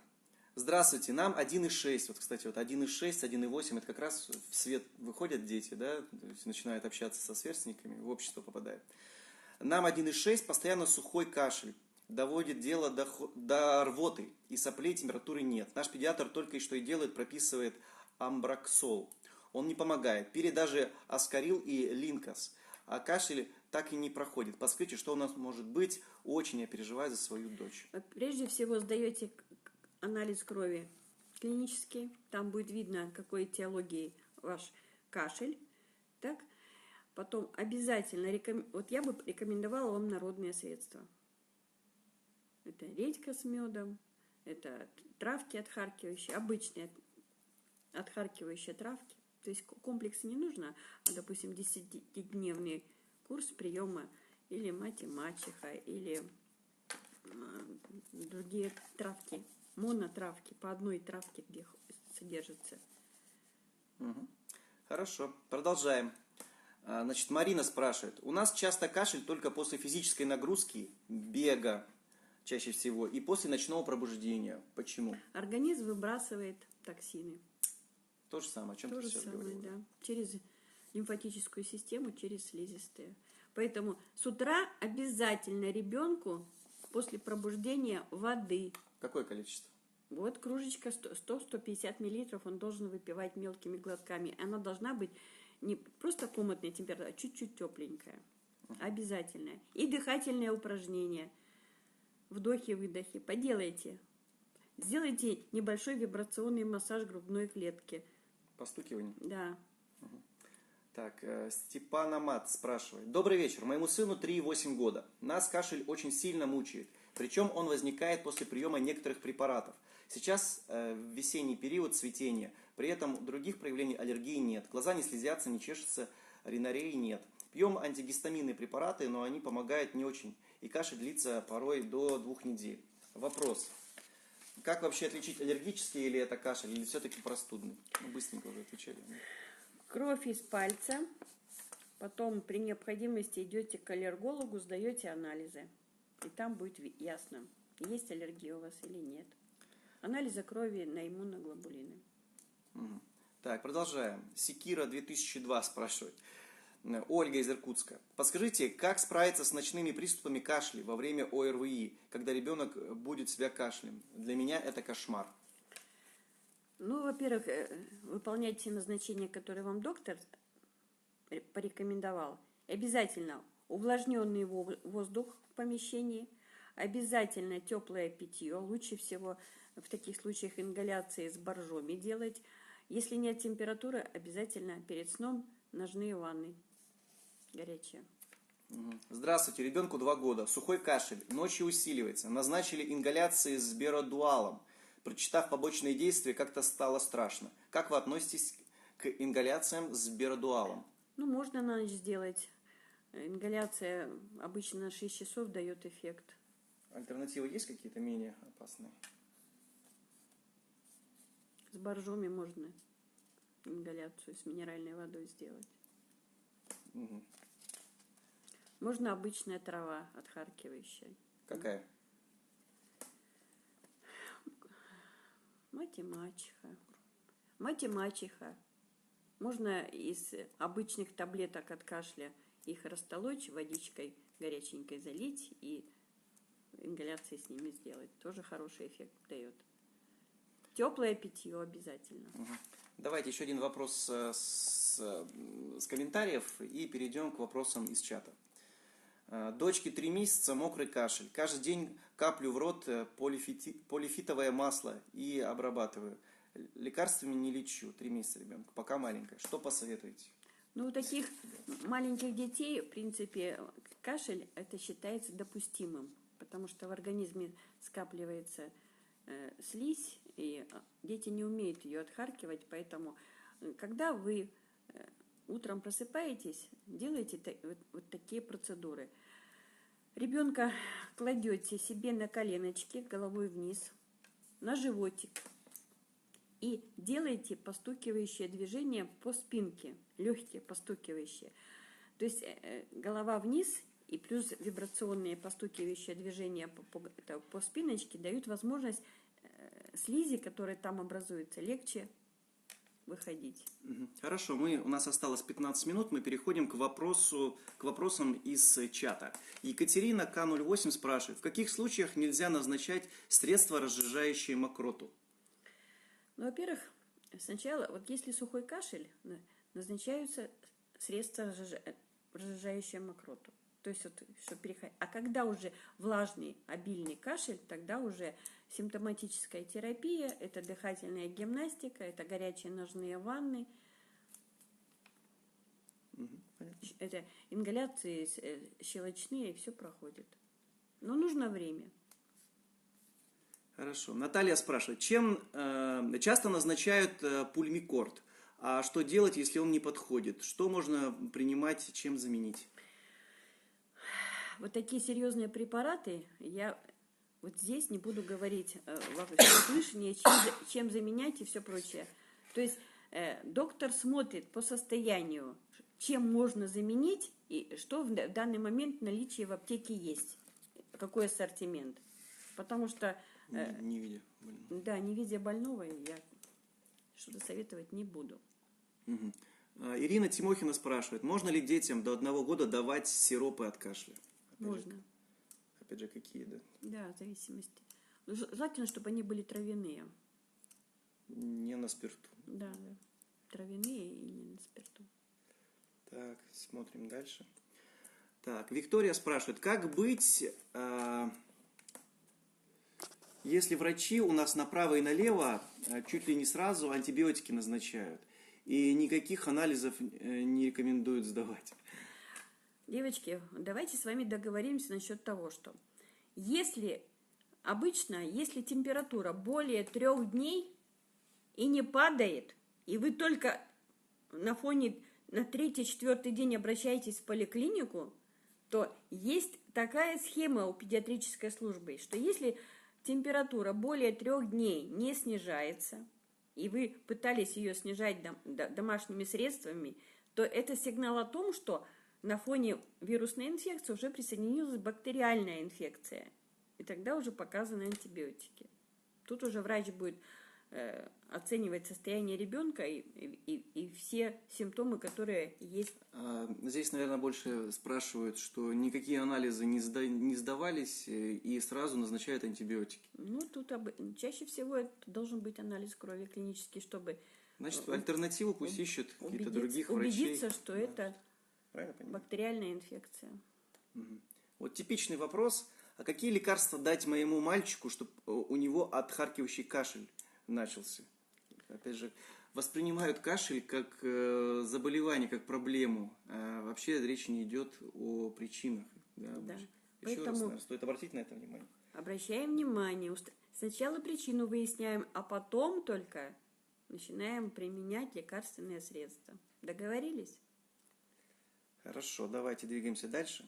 Здравствуйте, нам 1,6. Вот, кстати, вот 1,6, 1,8, это как раз в свет выходят дети, да, то есть начинают общаться со сверстниками, в общество попадают. Нам 1,6, постоянно сухой кашель, доводит дело до рвоты, и соплей, температуры нет. Наш педиатр только и что и делает, прописывает амброксол. Он не помогает. Пили даже аскарил и линкос, а кашель так и не проходит. Подскажите, что у нас может быть? Очень я переживаю за свою дочь. Прежде всего сдаете анализ крови клинический, там будет видно, какой этиологии ваш кашель, так? Потом обязательно, вот я бы рекомендовала вам народные средства. Это редька с медом, это травки отхаркивающие, обычные отхаркивающие травки. То есть комплекс не нужно, а, допустим, 10-дневный курс приема или мать и мачеха, или другие травки. Монотравки, по одной травке, где содержится. Угу. Хорошо, продолжаем. Значит, Марина спрашивает. У нас часто кашель только после физической нагрузки, бега чаще всего, и после ночного пробуждения. Почему? Организм выбрасывает токсины. То же самое, о чем ты сейчас говорила. Да. Через лимфатическую систему, через слизистые. Поэтому с утра обязательно ребенку после пробуждения воды. Какое количество? Вот кружечка 100-150 миллилитров он должен выпивать мелкими глотками. Она должна быть не просто комнатная температура, а чуть-чуть тепленькая. Обязательно. И дыхательные упражнения. Вдохи-выдохи. Поделайте. Сделайте небольшой вибрационный массаж грудной клетки. Постукивание? Да. Так, Степан Амат спрашивает. Добрый вечер. Моему сыну 3,8 года. Нас кашель очень сильно мучает. Причем он возникает после приема некоторых препаратов. Сейчас весенний период цветения. При этом других проявлений аллергии нет. Глаза не слезятся, не чешутся, ринореи нет. Пьем антигистаминные препараты, но они помогают не очень. И кашель длится порой до 2 недель. Вопрос. Как вообще отличить, аллергический или это кашель, или все-таки простудный? Ну, быстренько уже отвечали. Кровь из пальца. Потом при необходимости идете к аллергологу, сдаете анализы. И там будет ясно, есть аллергия у вас или нет. Анализы крови на иммуноглобулины. Так, продолжаем. Секира 2002 спрашивает. Ольга из Иркутска. Подскажите, как справиться с ночными приступами кашля во время ОРВИ, когда ребенок будет себя кашлем? Для меня это кошмар. Ну, во-первых, выполняйте назначения, которые вам доктор порекомендовал. Обязательно увлажненный воздух в помещении, обязательно теплое питье, лучше всего в таких случаях ингаляции с боржоми делать. Если нет температуры, обязательно перед сном ножные ванны горячие. Здравствуйте, ребенку 2 года, сухой кашель, ночью усиливается, назначили ингаляции с беродуалом. Прочитав побочные действия, как-то стало страшно. Как вы относитесь к ингаляциям с беродуалом? Ну, можно на ночь сделать. Ингаляция обычно на 6 часов дает эффект. Альтернативы есть какие-то менее опасные? С боржоми можно ингаляцию с минеральной водой сделать. Угу. Можно обычная трава отхаркивающая. Какая? Мать и мачеха. Мать и мачеха. Можно из обычных таблеток от кашля их растолочь, водичкой горяченькой залить и ингаляции с ними сделать. Тоже хороший эффект дает. Теплое питье обязательно. Давайте еще один вопрос с комментариев и перейдем к вопросам из чата. Дочке 3 месяца, мокрый кашель. Каждый день каплю в рот полифитовое масло и обрабатываю. Лекарствами не лечу. 3 месяца ребенку, пока маленькая. Что посоветуете? Ну, у таких маленьких детей, в принципе, кашель это считается допустимым, потому что в организме скапливается слизь, и дети не умеют ее отхаркивать, поэтому, когда вы утром просыпаетесь, делайте вот такие процедуры. Ребенка кладете себе на коленочки, головой вниз, на животик, и делайте постукивающее движение по спинке, легкие постукивающие. То есть голова вниз и плюс вибрационные постукивающие движения по спиночке дают возможность слизи, которая там образуется, легче выходить. Хорошо, у нас осталось 15 минут, мы переходим к вопросам из чата. Екатерина К08 спрашивает, в каких случаях нельзя назначать средства, разжижающие мокроту? Ну, во-первых, сначала, вот если сухой кашель, назначаются средства, разжижающие мокроту. То есть, вот, чтобы переходить. А когда уже влажный, обильный кашель, тогда уже симптоматическая терапия, это дыхательная гимнастика, это горячие ножные ванны, это ингаляции щелочные, и все проходит. Но нужно время. Хорошо. Наталья спрашивает, чем часто назначают пульмикорд? А что делать, если он не подходит? Что можно принимать, чем заменить? Вот такие серьезные препараты я вот здесь не буду говорить во всеуслышание, чем заменять и все прочее. То есть доктор смотрит по состоянию, чем можно заменить и что в данный момент в наличии в аптеке есть, какой ассортимент. Потому что не видя больного. Да, не видя больного, я что-то советовать не буду. Угу. Ирина Тимохина спрашивает, можно ли детям до 1 года давать сиропы от кашля? Можно. Опять же, какие, да? Да, в зависимости. Желательно, чтобы они были травяные. Не на спирту. Да. Травяные и не на спирту. Так, смотрим дальше. Так, Виктория спрашивает, как быть, если врачи у нас направо и налево чуть ли не сразу антибиотики назначают, и никаких анализов не рекомендуют сдавать? Девочки, давайте с вами договоримся насчет того, что если температура более 3 дней и не падает, и вы только на фоне на третий-четвертый день обращаетесь в поликлинику, то есть такая схема у педиатрической службы, что если температура более 3 дней не снижается, и вы пытались ее снижать домашними средствами, то это сигнал о том, что на фоне вирусной инфекции уже присоединилась бактериальная инфекция. И тогда уже показаны антибиотики. Тут уже врач будет оценивать состояние ребенка и все симптомы, которые есть. Здесь, наверное, больше спрашивают, что никакие анализы не сдавались и сразу назначают антибиотики. Ну, тут чаще всего это должен быть анализ крови клинический, чтобы... Значит, альтернативу пусть ищут какие-то других врачей. Убедиться, что это бактериальная инфекция. Вот типичный вопрос. А какие лекарства дать моему мальчику, чтобы у него отхаркивающий кашель начался? Опять же, воспринимают кашель как заболевание, как проблему. А вообще речь не идет о причинах. Да. Еще Поэтому раз, наверное, стоит обратить на это внимание. Обращаем внимание. Сначала причину выясняем, а потом только начинаем применять лекарственные средства. Договорились? Хорошо, давайте двигаемся дальше.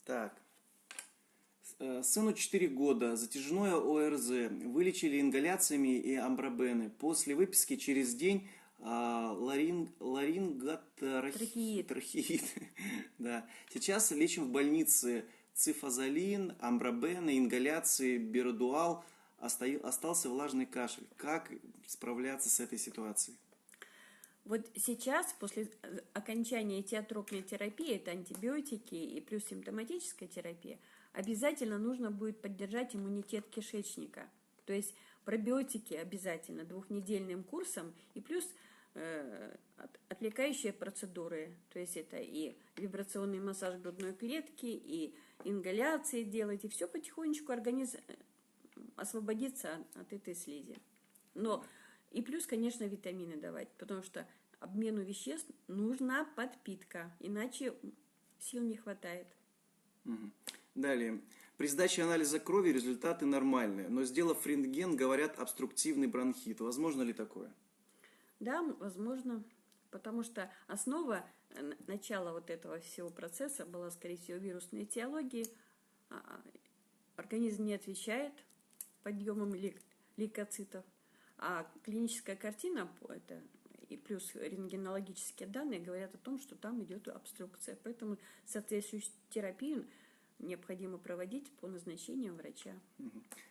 Так. Сыну 4 года, затяжное ОРЗ, вылечили ингаляциями и амбробены. После выписки через день ларинготрахеид. Да. Сейчас лечим в больнице цифазолин, амбробены, ингаляции, биродуал. Остался влажный кашель. Как справляться с этой ситуацией? Вот сейчас, после окончания тиотропной терапии, это антибиотики и плюс симптоматическая терапия, обязательно нужно будет поддержать иммунитет кишечника. То есть пробиотики обязательно 2-недельным курсом и плюс отвлекающие процедуры. То есть это и вибрационный массаж грудной клетки, и ингаляции делать, и все потихонечку организм освободится от этой слизи. Но и плюс, конечно, витамины давать, потому что обмену веществ нужна подпитка, иначе сил не хватает. Далее. При сдаче анализа крови результаты нормальные, но сделав рентген, говорят обструктивный бронхит. Возможно ли такое? Да, возможно, потому что основа начала вот этого всего процесса была, скорее всего, вирусной этиологии. Организм не отвечает подъемом лейкоцитов, а клиническая картина это и плюс рентгенологические данные говорят о том, что там идет обструкция. Поэтому соответствующую терапию необходимо проводить по назначению врача.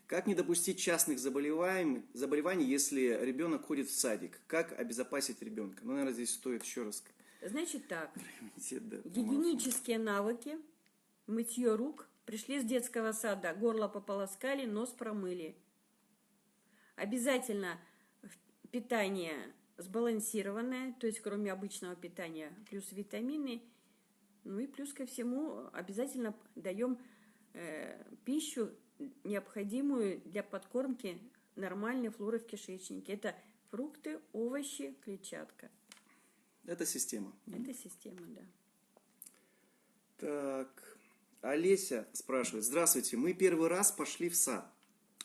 Как не допустить частных заболеваний, если ребенок ходит в садик? Как обезопасить ребенка? Ну, наверное, здесь стоит еще раз. Значит так, гигиенические навыки, мытье рук, пришли с детского сада, горло пополоскали, нос промыли. Обязательно питание сбалансированное, то есть кроме обычного питания, плюс витамины. Ну и плюс ко всему обязательно даем пищу, необходимую для подкормки нормальной флоры в кишечнике. Это фрукты, овощи, клетчатка. Это система. Это система, да. Так, Олеся спрашивает. Здравствуйте, мы первый раз пошли в сад.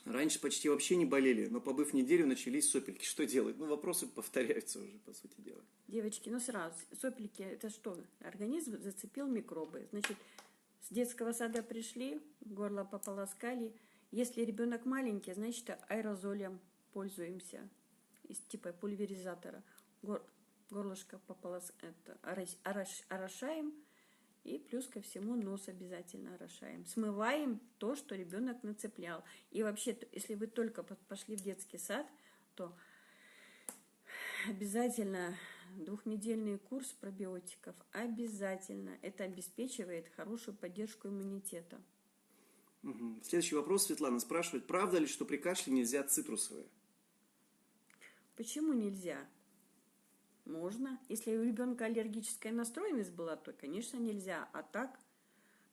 Раньше почти вообще не болели, но побыв неделю, начались сопельки. Что делать? Ну, вопросы повторяются уже, по сути дела. Девочки, ну сразу, сопельки, это что? Организм зацепил микробы. Значит, с детского сада пришли, горло пополоскали. Если ребенок маленький, значит, аэрозолем пользуемся, из типа пульверизатора. Горлышко орошаем. И плюс ко всему нос обязательно орошаем. Смываем то, что ребенок нацеплял. И вообще, если вы только пошли в детский сад, то обязательно 2-недельный курс пробиотиков. Обязательно. Это обеспечивает хорошую поддержку иммунитета. Следующий вопрос. Светлана спрашивает. Правда ли, что при кашле нельзя цитрусовые? Почему нельзя? Можно. Если у ребенка аллергическая настроенность была, то, конечно, нельзя. А так,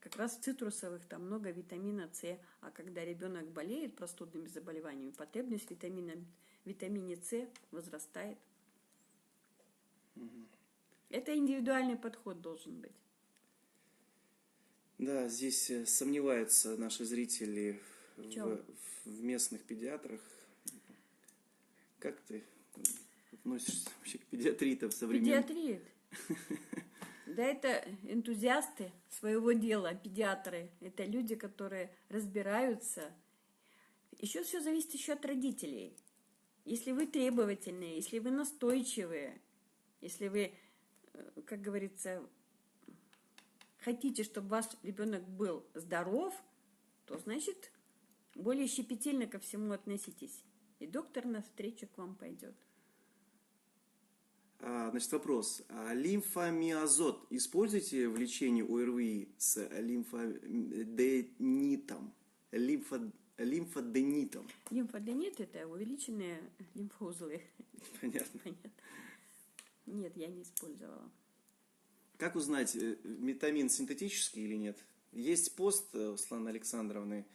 как раз в цитрусовых там много витамина С. А когда ребенок болеет простудными заболеваниями, потребность в витамине С возрастает. Это индивидуальный подход должен быть. Да, здесь сомневаются наши зрители в местных педиатрах. Как ты относишься вообще к педиатрии-то в современном? Педиатрия Да, это энтузиасты своего дела, педиатры. Это люди, которые разбираются. Еще все зависит еще от родителей. Если вы требовательные, если вы настойчивые, если вы, как говорится, хотите, чтобы ваш ребенок был здоров, то, значит, более щепетильно ко всему относитесь. И доктор навстречу к вам пойдет. Значит, вопрос. Лимфомиазот используете в лечении ОРВИ с лимфоденитом? Лимфоденитом. Лимфоденит – это увеличенные лимфоузлы. Понятно. Понятно. Нет, я не использовала. Как узнать, витамин синтетический или нет? Есть пост у Светланы Александровны.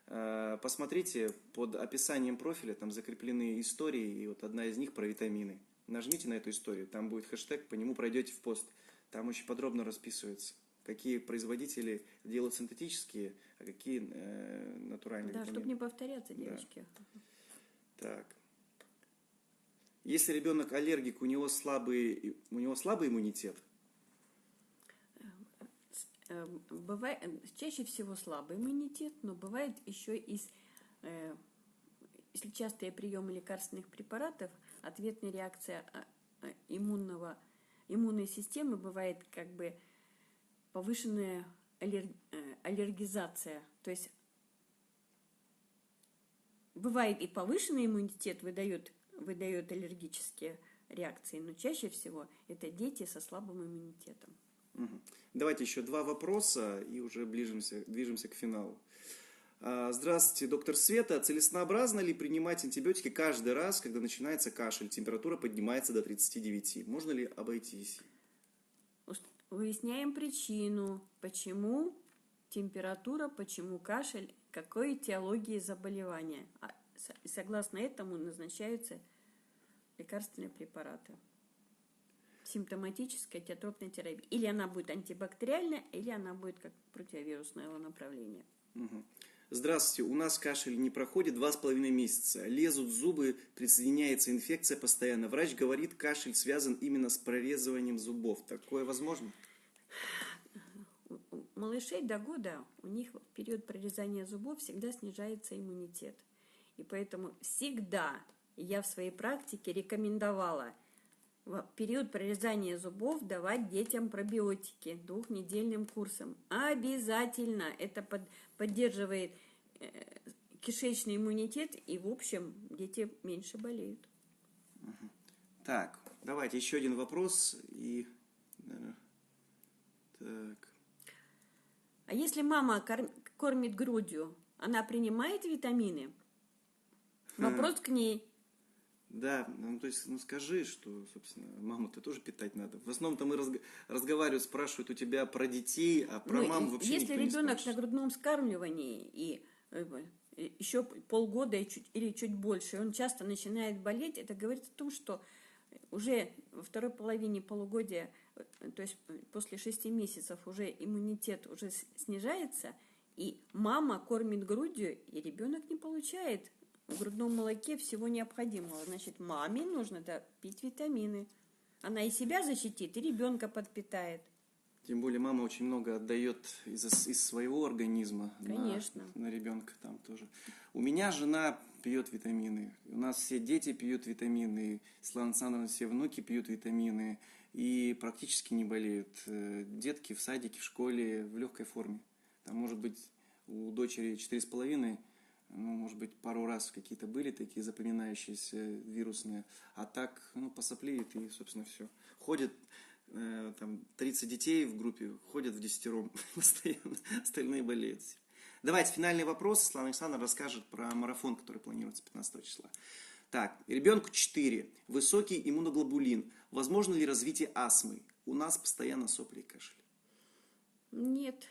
Посмотрите под описанием профиля, там закреплены истории, и вот одна из них про витамины. Нажмите на эту историю, там будет хэштег, по нему пройдете в пост. Там очень подробно расписывается, какие производители делают синтетические, а какие натуральные Да, витамины. чтобы не повторяться, девочки. Да. Так. Если ребенок аллергик, у него слабый иммунитет? Бывает, чаще всего слабый иммунитет, но бывает еще если частые приемы лекарственных препаратов, ответная реакция иммунной системы бывает как бы повышенная аллергизация. То есть бывает и повышенный иммунитет выдает аллергические реакции, но чаще всего это дети со слабым иммунитетом. Угу. Давайте еще два вопроса и уже движемся к финалу. Здравствуйте, доктор Света. Целесообразно ли принимать антибиотики каждый раз, когда начинается кашель, температура поднимается до 39? Можно ли обойтись? Выясняем причину, почему температура, почему кашель, какой этиологии заболевания. И согласно этому назначаются лекарственные препараты. Симптоматическая тиотропная терапия. Или она будет антибактериальная, или она будет как противовирусного направления. Угу. Здравствуйте, у нас кашель не проходит 2,5 месяца. Лезут зубы, присоединяется инфекция постоянно. Врач говорит, кашель связан именно с прорезыванием зубов. Такое возможно? У малышей до года, у них в период прорезания зубов всегда снижается иммунитет. И поэтому всегда я в своей практике рекомендовала в период прорезания зубов давать детям пробиотики 2-недельным курсом. Обязательно это поддерживает кишечный иммунитет, и в общем дети меньше болеют. Так, давайте еще один вопрос. Так. А если мама кормит грудью, она принимает витамины? Вопрос к ней. Да, то есть, скажи, что, собственно, маму-то тоже питать надо. В основном-то мы разговаривают, спрашивают у тебя про детей, а про маму вообще если никто не ребенок спрашивает. на грудном вскармливании и еще полгода или чуть больше, он часто начинает болеть, это говорит о том, что уже во второй половине полугодия, то есть после 6 месяцев уже иммунитет уже снижается, и мама кормит грудью, и ребенок не получает в грудном молоке всего необходимого. Значит, маме нужно пить витамины. Она и себя защитит, и ребенка подпитает. Тем более мама очень много отдает из своего организма на ребенка там тоже. У меня жена пьет витамины. У нас все дети пьют витамины. Светлана Александровна, все внуки пьют витамины. И практически не болеют. Детки в садике, в школе в легкой форме. Там, может быть, у дочери 4,5, может быть, пару раз какие-то были такие запоминающиеся вирусные. А так, посоплеет и, собственно, все. Ходят, там, 30 детей в группе, ходят в 10 постоянно, остальные болеют. Давайте, финальный вопрос. Светлана Александровна расскажет про марафон, который планируется 15 числа. Так, ребенку 4, высокий иммуноглобулин. Возможно ли развитие астмы? У нас постоянно сопли и кашель. Нет.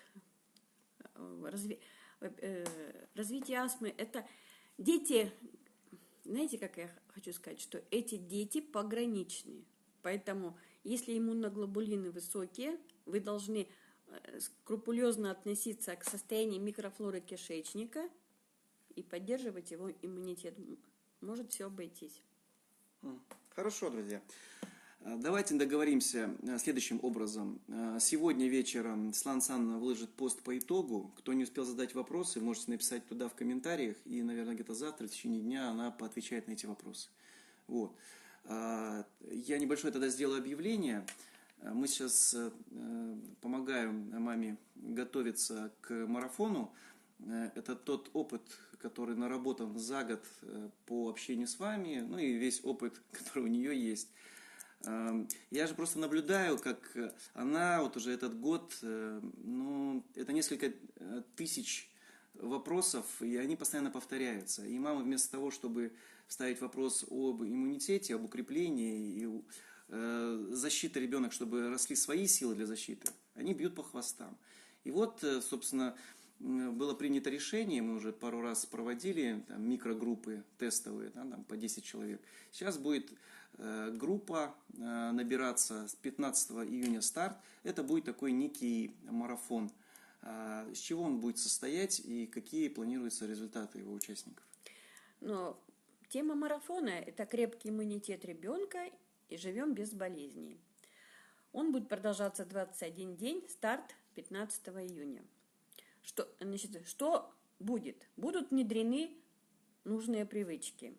Развитие астмы – это дети, знаете, как я хочу сказать, что эти дети пограничные. Поэтому, если иммуноглобулины высокие, вы должны скрупулезно относиться к состоянию микрофлоры кишечника и поддерживать его иммунитет. Может все обойтись. Хорошо, друзья. Давайте договоримся следующим образом. Сегодня вечером Светлана Александровна выложит пост по итогу. Кто не успел задать вопросы, можете написать туда в комментариях. И, наверное, где-то завтра, в течение дня, она поотвечает на эти вопросы. Вот. Я небольшое тогда сделаю объявление. Мы сейчас помогаем маме готовиться к марафону. Это тот опыт, который наработан за год по общению с вами, ну и весь опыт, который у нее есть. Я же просто наблюдаю, как она вот уже этот год, ну, это несколько тысяч вопросов, и они постоянно повторяются. И мама вместо того, чтобы ставить вопрос об иммунитете, об укреплении и защите ребенка, чтобы росли свои силы для защиты, они бьют по хвостам. И вот, собственно, было принято решение, мы уже пару раз проводили там, микрогруппы тестовые, да, там, по 10 человек. Сейчас будет группа набираться с 15 июня старт. Это будет такой некий марафон. С чего он будет состоять и какие планируются результаты его участников? Но тема марафона – это крепкий иммунитет ребенка и живем без болезней. Он будет продолжаться 21 день, старт 15 июня. Что будет? Будут внедрены нужные привычки.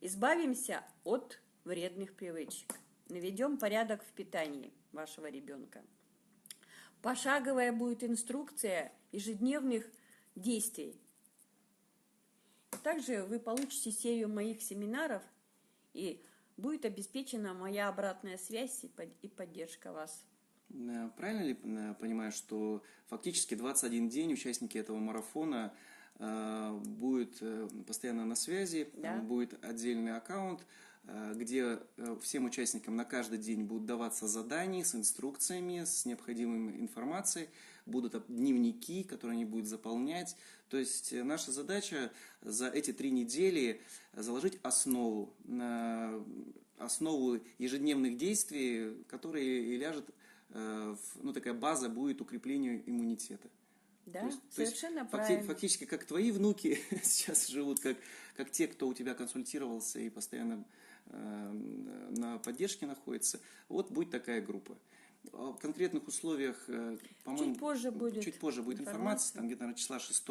Избавимся от вредных привычек. Наведем порядок в питании вашего ребенка. Пошаговая будет инструкция ежедневных действий. Также вы получите серию моих семинаров, и будет обеспечена моя обратная связь и поддержка вас. Правильно ли понимаю, что фактически 21 день участники этого марафона будут постоянно на связи, Да. Будет отдельный аккаунт, где всем участникам на каждый день будут даваться задания с инструкциями, с необходимой информацией, будут дневники, которые они будут заполнять. То есть наша задача за эти 3 недели заложить основу ежедневных действий, которые и ляжет, ну, такая база будет укреплению иммунитета. Да, совершенно правильно. Фактически, как твои внуки сейчас живут, как те, кто у тебя консультировался и постоянно на поддержке находится. Вот будет такая группа. В конкретных условиях, по-моему, чуть позже будет информация, там где-то на числа 6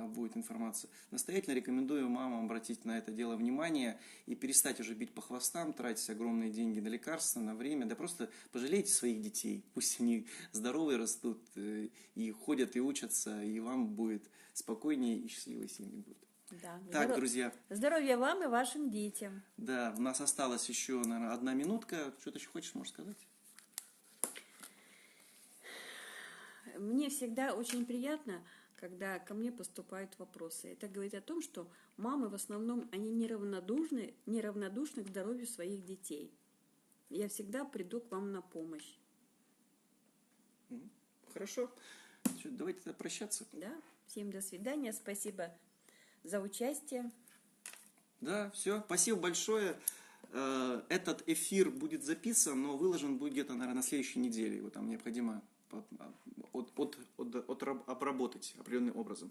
будет информация. Настоятельно рекомендую мамам обратить на это дело внимание и перестать уже бить по хвостам, тратить огромные деньги на лекарства, на время. Да просто пожалейте своих детей. Пусть они здоровые растут и ходят, и учатся, и вам будет спокойнее и счастливой семьи будет. Да. Так, друзья. Здоровья вам и вашим детям. Да, у нас осталось еще, наверное, 1 минутка. Что ты еще хочешь, можешь сказать? Мне всегда очень приятно, когда ко мне поступают вопросы. Это говорит о том, что мамы в основном, они неравнодушны к здоровью своих детей. Я всегда приду к вам на помощь. Хорошо. Давайте тогда прощаться. Да. Всем до свидания. Спасибо за участие. Да, все. Спасибо большое. Этот эфир будет записан, но выложен будет где-то, наверное, на следующей неделе. Его там необходимо обработать определенным образом.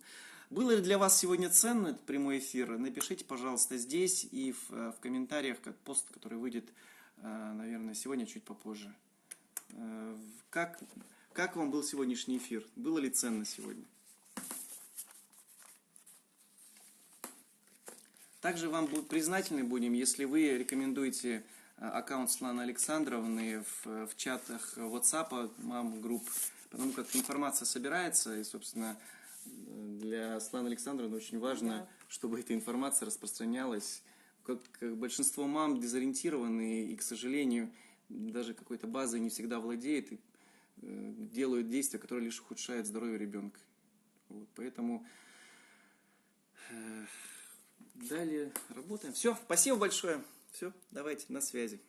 Было ли для вас сегодня ценно этот прямой эфир? Напишите, пожалуйста, здесь и в комментариях, как пост, который выйдет, наверное, сегодня, чуть попозже. Как вам был сегодняшний эфир? Было ли ценно сегодня? Также вам признательны будем, если вы рекомендуете аккаунт Светланы Александровны в чатах WhatsApp, мам-групп, потому как информация собирается, и, собственно, для Светланы Александровны очень важно, чтобы эта информация распространялась. Как большинство мам дезориентированы и, к сожалению, даже какой-то базой не всегда владеют и делают действия, которые лишь ухудшают здоровье ребенка. Вот, поэтому далее работаем. Все, спасибо большое. Все, давайте, на связи.